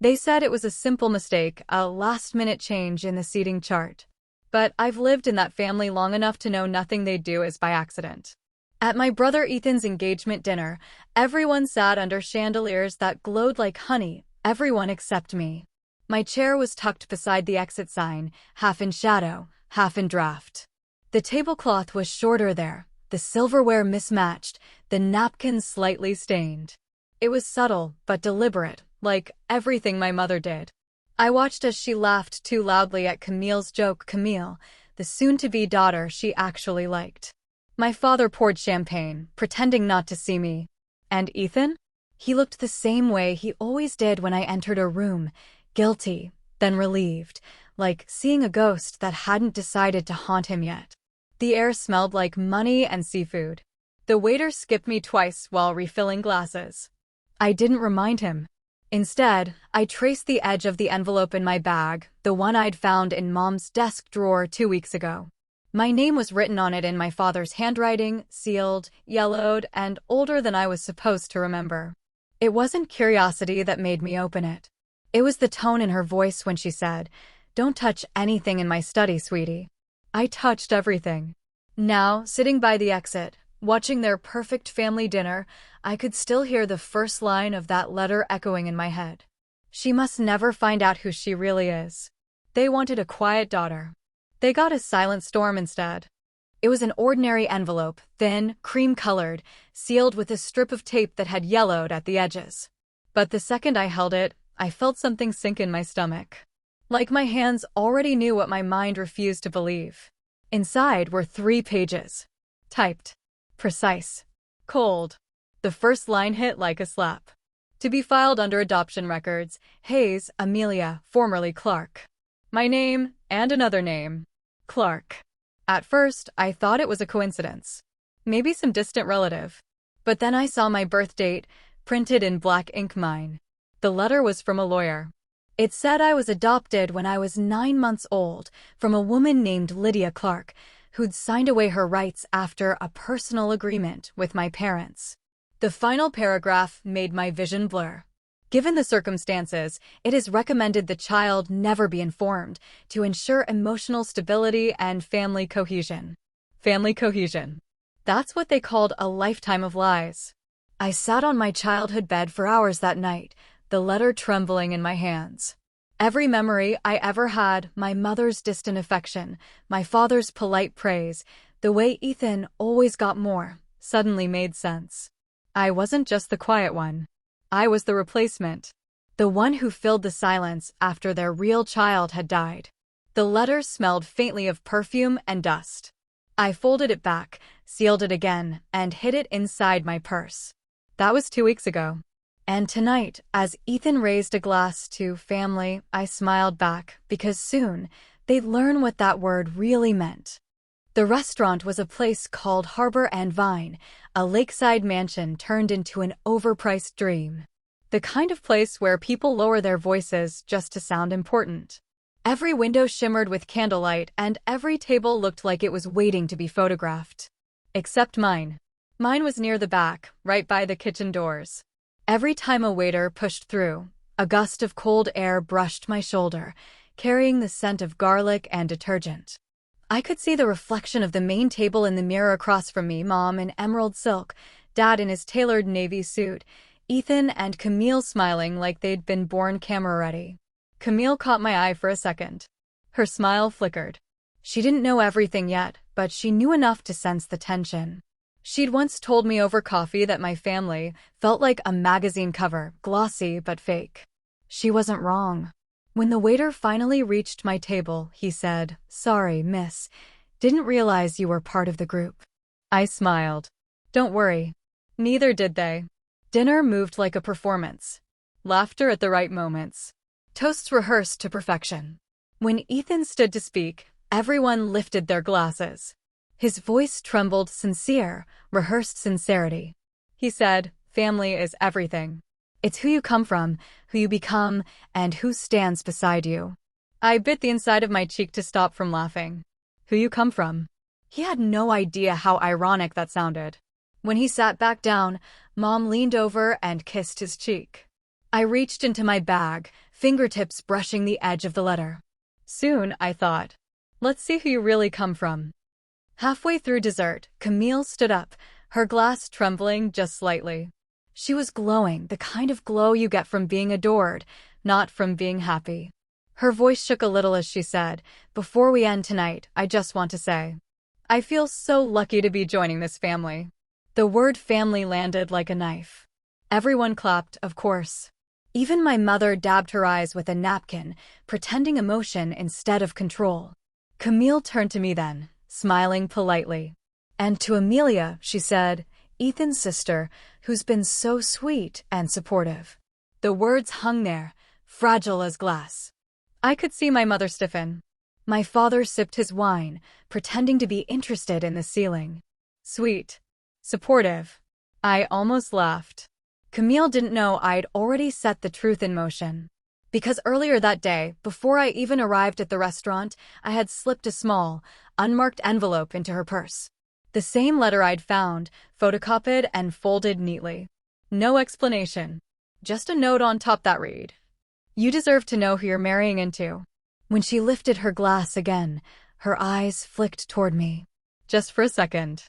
They said it was a simple mistake, a last-minute change in the seating chart. But I've lived in that family long enough to know nothing they do is by accident. At my brother Ethan's engagement dinner, everyone sat under chandeliers that glowed like honey, everyone except me. My chair was tucked beside the exit sign, half in shadow, half in draft. The tablecloth was shorter there, the silverware mismatched, the napkins slightly stained. It was subtle, but deliberate, like everything my mother did. I watched as she laughed too loudly at Camille's joke. Camille, the soon-to-be daughter she actually liked. My father poured champagne, pretending not to see me. And Ethan? He looked the same way he always did when I entered a room, guilty, then relieved, like seeing a ghost that hadn't decided to haunt him yet. The air smelled like money and seafood. The waiter skipped me twice while refilling glasses. I didn't remind him. Instead, I traced the edge of the envelope in my bag, the one I'd found in Mom's desk drawer 2 weeks ago. My name was written on it in my father's handwriting, sealed, yellowed, and older than I was supposed to remember. It wasn't curiosity that made me open it. It was the tone in her voice when she said, "Don't touch anything in my study, sweetie." I touched everything. Now, sitting by the exit, watching their perfect family dinner, I could still hear the first line of that letter echoing in my head. She must never find out who she really is. They wanted a quiet daughter. They got a silent storm instead. It was an ordinary envelope, thin, cream-colored, sealed with a strip of tape that had yellowed at the edges. But the second I held it, I felt something sink in my stomach. Like my hands already knew what my mind refused to believe. Inside were 3 pages. Typed. Precise. Cold. The first line hit like a slap. To be filed under adoption records, Hayes, Amelia, formerly Clark. My name, and another name. Clark. At first, I thought it was a coincidence. Maybe some distant relative. But then I saw my birth date, printed in black ink mine. The letter was from a lawyer. It said I was adopted when I was 9 months old, from a woman named Lydia Clark, who'd signed away her rights after a personal agreement with my parents. The final paragraph made my vision blur. Given the circumstances, it is recommended the child never be informed to ensure emotional stability and family cohesion. Family cohesion. That's what they called a lifetime of lies. I sat on my childhood bed for hours that night, the letter trembling in my hands. Every memory I ever had, my mother's distant affection, my father's polite praise, the way Ethan always got more, suddenly made sense. I wasn't just the quiet one. I was the replacement. The one who filled the silence after their real child had died. The letter smelled faintly of perfume and dust. I folded it back, sealed it again, and hid it inside my purse. That was 2 weeks ago. And tonight, as Ethan raised a glass to family, I smiled back, because soon they'd learn what that word really meant. The restaurant was a place called Harbor and Vine, a lakeside mansion turned into an overpriced dream. The kind of place where people lower their voices just to sound important. Every window shimmered with candlelight and every table looked like it was waiting to be photographed. Except mine. Mine was near the back, right by the kitchen doors. Every time a waiter pushed through, a gust of cold air brushed my shoulder, carrying the scent of garlic and detergent. I could see the reflection of the main table in the mirror across from me, Mom in emerald silk, Dad in his tailored navy suit, Ethan and Camille smiling like they'd been born camera-ready. Camille caught my eye for a second. Her smile flickered. She didn't know everything yet, but she knew enough to sense the tension. She'd once told me over coffee that my family felt like a magazine cover, glossy but fake. She wasn't wrong. When the waiter finally reached my table, he said, "Sorry, miss. Didn't realize you were part of the group." I smiled. Don't worry. Neither did they. Dinner moved like a performance. Laughter at the right moments. Toasts rehearsed to perfection. When Ethan stood to speak, everyone lifted their glasses. His voice trembled sincere, rehearsed sincerity. He said, "Family is everything. It's who you come from, who you become, and who stands beside you." I bit the inside of my cheek to stop from laughing. Who you come from. He had no idea how ironic that sounded. When he sat back down, Mom leaned over and kissed his cheek. I reached into my bag, fingertips brushing the edge of the letter. Soon, I thought. Let's see who you really come from. Halfway through dessert, Camille stood up, her glass trembling just slightly. She was glowing, the kind of glow you get from being adored, not from being happy. Her voice shook a little as she said, "Before we end tonight, I just want to say, I feel so lucky to be joining this family." The word family landed like a knife. Everyone clapped, of course. Even my mother dabbed her eyes with a napkin, pretending emotion instead of control. Camille turned to me then, smiling politely. "And to Amelia," she said, "Ethan's sister, who's been so sweet and supportive." The words hung there, fragile as glass. I could see my mother stiffen. My father sipped his wine, pretending to be interested in the ceiling. Sweet. Supportive. I almost laughed. Camille didn't know I'd already set the truth in motion. Because earlier that day, before I even arrived at the restaurant, I had slipped a small, unmarked envelope into her purse. The same letter I'd found, photocopied and folded neatly. No explanation. Just a note on top that read, "You deserve to know who you're marrying into." When she lifted her glass again, her eyes flicked toward me. Just for a second.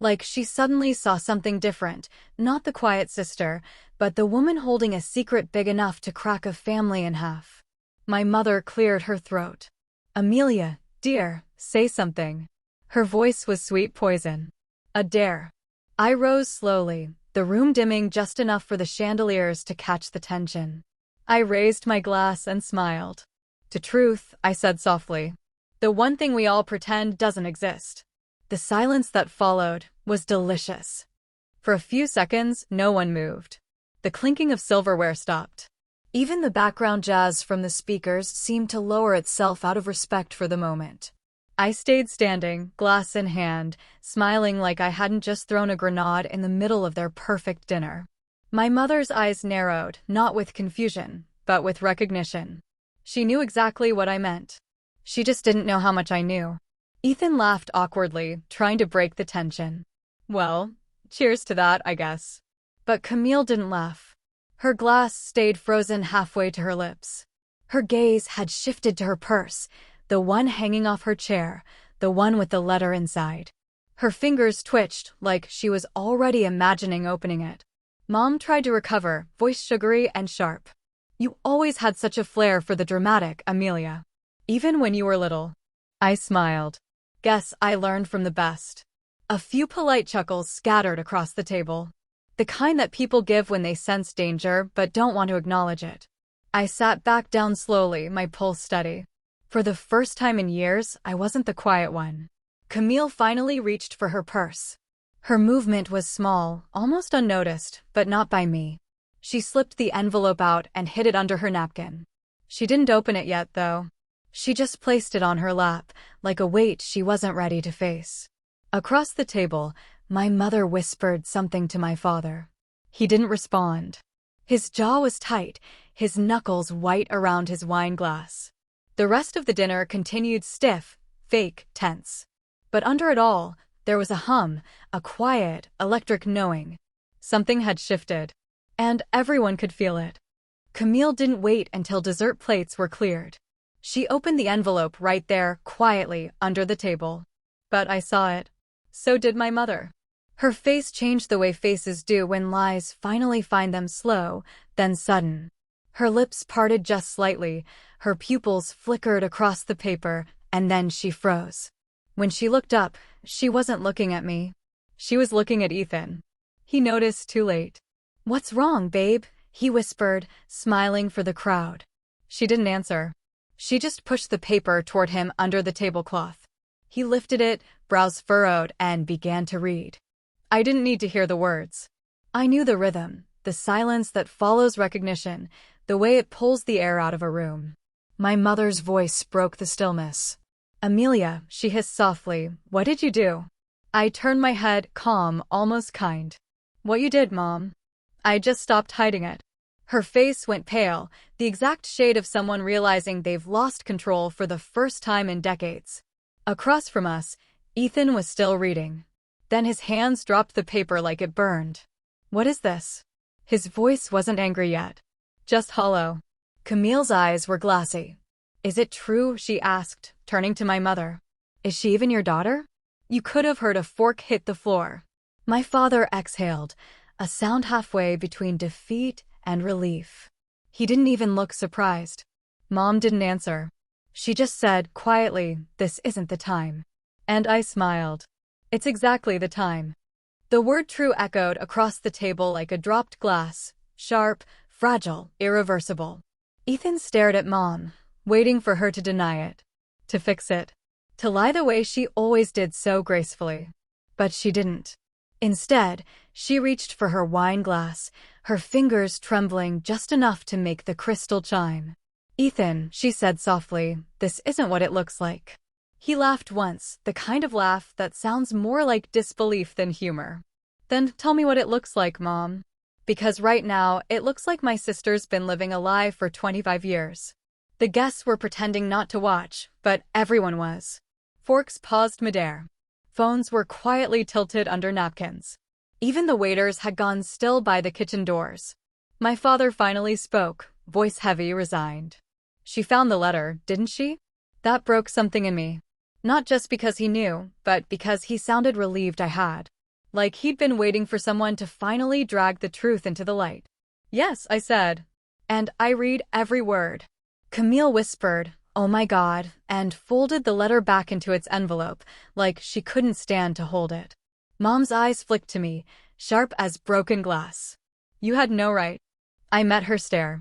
Like she suddenly saw something different, not the quiet sister, but the woman holding a secret big enough to crack a family in half. My mother cleared her throat. "Amelia, dear, say something." Her voice was sweet poison. "A dare." I rose slowly, the room dimming just enough for the chandeliers to catch the tension. I raised my glass and smiled. "To truth," I said softly. "The one thing we all pretend doesn't exist." The silence that followed was delicious. For a few seconds, no one moved. The clinking of silverware stopped. Even the background jazz from the speakers seemed to lower itself out of respect for the moment. I stayed standing, glass in hand, smiling like I hadn't just thrown a grenade in the middle of their perfect dinner. My mother's eyes narrowed, not with confusion, but with recognition. She knew exactly what I meant. She just didn't know how much I knew. Ethan laughed awkwardly, trying to break the tension. "Well, cheers to that, I guess." But Camille didn't laugh. Her glass stayed frozen halfway to her lips. Her gaze had shifted to her purse, the one hanging off her chair, the one with the letter inside. Her fingers twitched like she was already imagining opening it. Mom tried to recover, voice sugary and sharp. "You always had such a flair for the dramatic, Amelia. Even when you were little." I smiled. Guess I learned from the best. A few polite chuckles scattered across the table. The kind that people give when they sense danger but don't want to acknowledge it. I sat back down slowly, my pulse steady. For the first time in years, I wasn't the quiet one. Camille finally reached for her purse. Her movement was small, almost unnoticed, but not by me. She slipped the envelope out and hid it under her napkin. She didn't open it yet, though. She just placed it on her lap, like a weight she wasn't ready to face. Across the table, my mother whispered something to my father. He didn't respond. His jaw was tight, his knuckles white around his wine glass. The rest of the dinner continued stiff, fake, tense. But under it all, there was a hum, a quiet, electric knowing. Something had shifted. And everyone could feel it. Camille didn't wait until dessert plates were cleared. She opened the envelope right there, quietly, under the table. But I saw it. So did my mother. Her face changed the way faces do when lies finally find them, slow, then sudden. Her lips parted just slightly, her pupils flickered across the paper, and then she froze. When she looked up, she wasn't looking at me. She was looking at Ethan. He noticed too late. "What's wrong, babe?" he whispered, smiling for the crowd. She didn't answer. She just pushed the paper toward him under the tablecloth. He lifted it, brows furrowed, and began to read. I didn't need to hear the words. I knew the rhythm, the silence that follows recognition, the way it pulls the air out of a room. My mother's voice broke the stillness. "Amelia," she hissed softly, "what did you do?" I turned my head, calm, almost kind. "What you did, Mom." I just stopped hiding it. Her face went pale, the exact shade of someone realizing they've lost control for the first time in decades. Across from us, Ethan was still reading. Then his hands dropped the paper like it burned. "What is this?" His voice wasn't angry yet. Just hollow. Camille's eyes were glassy. Is it true? She asked, turning to my mother. Is she even your daughter? You could have heard a fork hit the floor. My father exhaled, a sound halfway between defeat and relief. He didn't even look surprised. Mom didn't answer. She just said quietly, "This isn't the time." And I smiled. It's exactly the time. The word true echoed across the table like a dropped glass, sharp, fragile, irreversible. Ethan stared at Mom, waiting for her to deny it, to fix it, to lie the way she always did so gracefully. But she didn't. Instead, she reached for her wine glass, her fingers trembling just enough to make the crystal chime. "Ethan," she said softly, "this isn't what it looks like." He laughed once, the kind of laugh that sounds more like disbelief than humor. "Then tell me what it looks like, Mom. Because right now, it looks like my sister's been living a lie for 25 years. The guests were pretending not to watch, but everyone was. Forks paused midair. Phones were quietly tilted under napkins. Even the waiters had gone still by the kitchen doors. My father finally spoke, voice heavy, resigned. "She found the letter, didn't she?" That broke something in me. Not just because he knew, but because he sounded relieved I had. Like he'd been waiting for someone to finally drag the truth into the light. "Yes," I said. "And I read every word." Camille whispered, "Oh my God," and folded the letter back into its envelope, like she couldn't stand to hold it. Mom's eyes flicked to me, sharp as broken glass. "You had no right." I met her stare.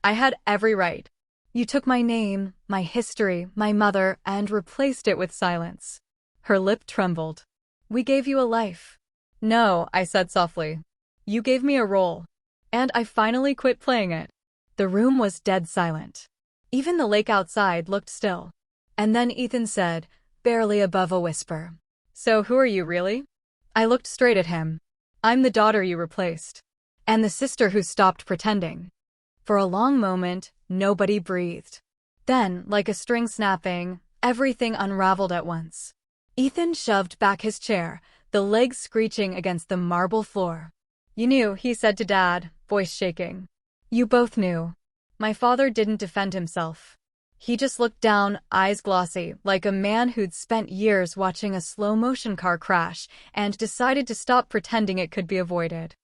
"I had every right. You took my name, my history, my mother, and replaced it with silence." Her lip trembled. "We gave you a life." "No," I said softly. "You gave me a role. And I finally quit playing it." The room was dead silent. Even the lake outside looked still. And then Ethan said, barely above a whisper, "So who are you really?" I looked straight at him. "I'm the daughter you replaced. And the sister who stopped pretending." For a long moment, nobody breathed. Then, like a string snapping, everything unraveled at once. Ethan shoved back his chair, the legs screeching against the marble floor. "You knew," he said to Dad, voice shaking. "You both knew." My father didn't defend himself. He just looked down, eyes glossy, like a man who'd spent years watching a slow-motion car crash and decided to stop pretending it could be avoided.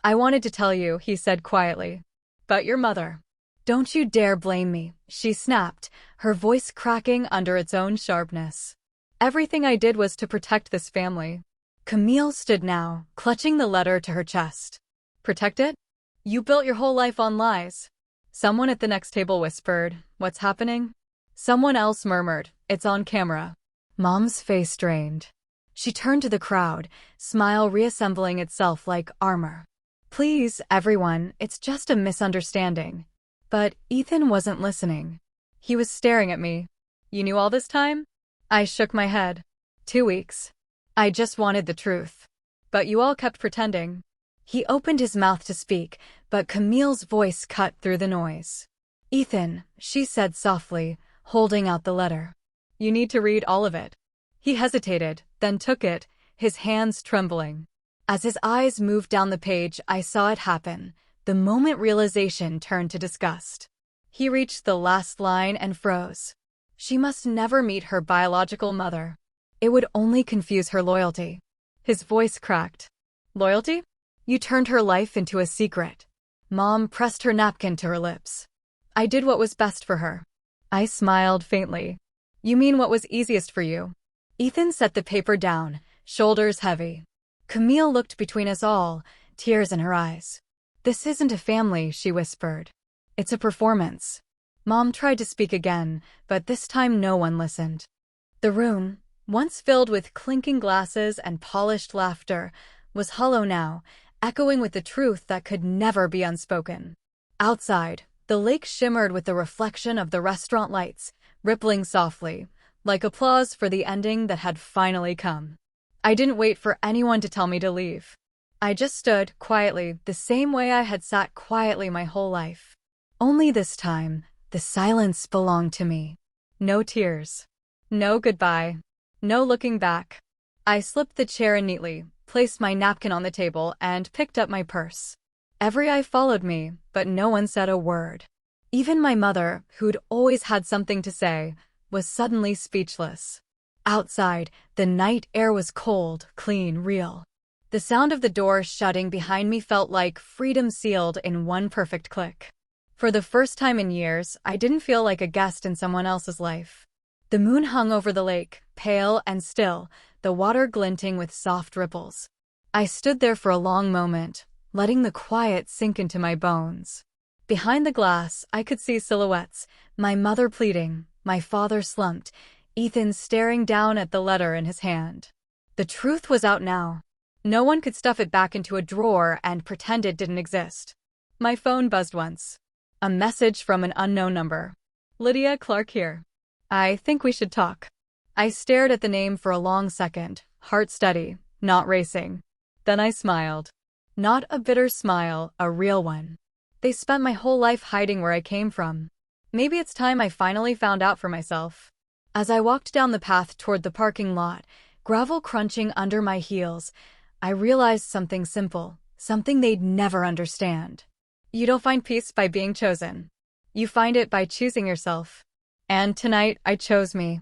"I wanted to tell you," he said quietly. "But your mother." "Don't you dare blame me," she snapped, her voice cracking under its own sharpness. "Everything I did was to protect this family." Camille stood now, clutching the letter to her chest. "Protect it? You built your whole life on lies." Someone at the next table whispered, "What's happening?" Someone else murmured, "It's on camera." Mom's face drained. She turned to the crowd, smile reassembling itself like armor. "Please, everyone, it's just a misunderstanding." But Ethan wasn't listening. He was staring at me. "You knew all this time?" I shook my head. 2 weeks. I just wanted the truth. But you all kept pretending." He opened his mouth to speak, but Camille's voice cut through the noise. "Ethan," she said softly, holding out the letter. "You need to read all of it." He hesitated, then took it, his hands trembling. As his eyes moved down the page, I saw it happen. The moment realization turned to disgust. He reached the last line and froze. She must never meet her biological mother. It would only confuse her loyalty. His voice cracked. "Loyalty? You turned her life into a secret." Mom pressed her napkin to her lips. "I did what was best for her." I smiled faintly. "You mean what was easiest for you?" Ethan set the paper down, shoulders heavy. Camille looked between us all, tears in her eyes. "This isn't a family," she whispered. "It's a performance." Mom tried to speak again, but this time no one listened. The room, once filled with clinking glasses and polished laughter, was hollow now, echoing with the truth that could never be unspoken. Outside, the lake shimmered with the reflection of the restaurant lights, rippling softly, like applause for the ending that had finally come. I didn't wait for anyone to tell me to leave. I just stood, quietly, the same way I had sat quietly my whole life. Only this time, the silence belonged to me. No tears. No goodbye. No looking back. I slipped the chair in neatly, placed my napkin on the table, and picked up my purse. Every eye followed me, but no one said a word. Even my mother, who'd always had something to say, was suddenly speechless. Outside, the night air was cold, clean, real. The sound of the door shutting behind me felt like freedom sealed in one perfect click. For the first time in years, I didn't feel like a guest in someone else's life. The moon hung over the lake, pale and still, the water glinting with soft ripples. I stood there for a long moment, letting the quiet sink into my bones. Behind the glass, I could see silhouettes, my mother pleading, my father slumped, Ethan staring down at the letter in his hand. The truth was out now. No one could stuff it back into a drawer and pretend it didn't exist. My phone buzzed once. A message from an unknown number. Lydia Clark here. I think we should talk. I stared at the name for a long second, heart steady, not racing. Then I smiled. Not a bitter smile, a real one. They spent my whole life hiding where I came from. Maybe it's time I finally found out for myself. As I walked down the path toward the parking lot, gravel crunching under my heels, I realized something simple, something they'd never understand. You don't find peace by being chosen. You find it by choosing yourself. And tonight, I chose me.